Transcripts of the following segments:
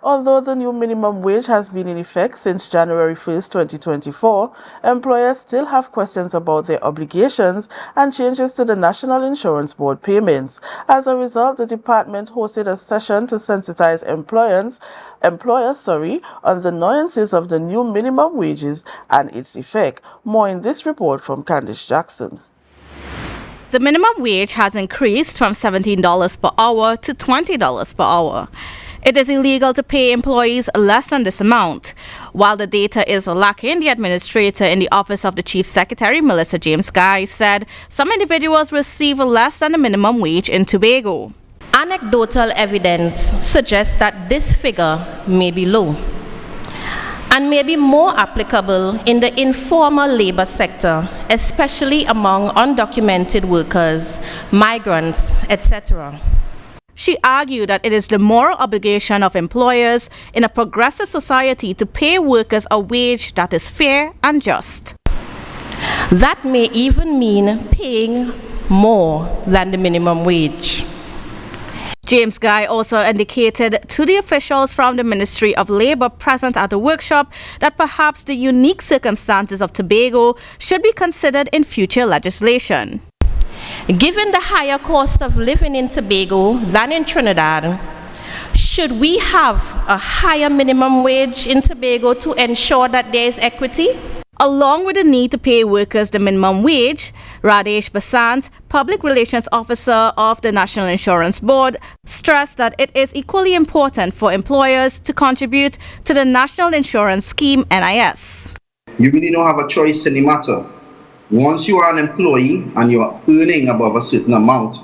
Although the new minimum wage has been in effect since January 1st, 2024, employers still have questions about their obligations and changes to the National Insurance Board payments. As a result, the department hosted a session to sensitize employers on the nuances of the new minimum wages and its effect. More in this report from Kandace Jackson. The minimum wage has increased from $17 per hour to $20 per hour. It is illegal to pay employees less than this amount. While the data is lacking, the administrator in the Office of the Chief Secretary, Melissa James Guy, said some individuals receive less than the minimum wage in Tobago. Anecdotal evidence suggests that this figure may be low and may be more applicable in the informal labor sector, especially among undocumented workers, migrants, etc. She argued that it is the moral obligation of employers in a progressive society to pay workers a wage that is fair and just. That may even mean paying more than the minimum wage. James Guy also indicated to the officials from the Ministry of Labour present at the workshop that perhaps the unique circumstances of Tobago should be considered in future legislation. Given the higher cost of living in Tobago than in Trinidad, should we have a higher minimum wage in Tobago to ensure that there is equity? Along with the need to pay workers the minimum wage, Radesh Basant, Public Relations Officer of the National Insurance Board, stressed that it is equally important for employers to contribute to the National Insurance Scheme NIS. You really don't have a choice in the matter. Once you are an employee and you're earning above a certain amount,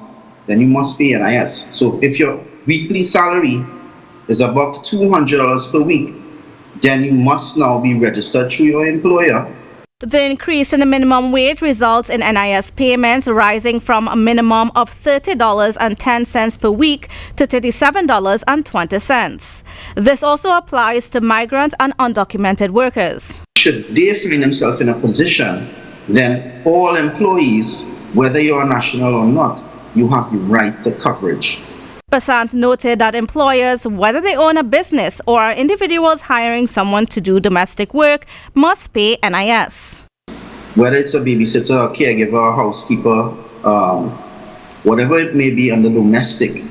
then you must pay NIS. So if your weekly salary is above $200 per week, then you must now be registered through your employer. The increase in the minimum wage results in NIS payments rising from a minimum of $30.10 per week to $37.20. This also applies to migrant and undocumented workers. Should they find themselves in a position, then all employees, whether you're national or not, you have the right to coverage. Basant noted that employers, whether they own a business or are individuals hiring someone to do domestic work, must pay NIS. Whether it's a babysitter, a caregiver, a housekeeper, whatever it may be under domestic,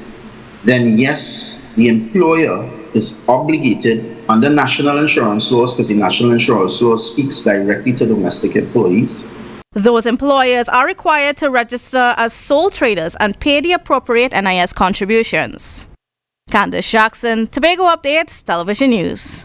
then yes, the employer is obligated under national insurance laws, because the national insurance law speaks directly to domestic employees. Those employers are required to register as sole traders and pay the appropriate NIS contributions. Kandace Jackson, Tobago Updates, Television News.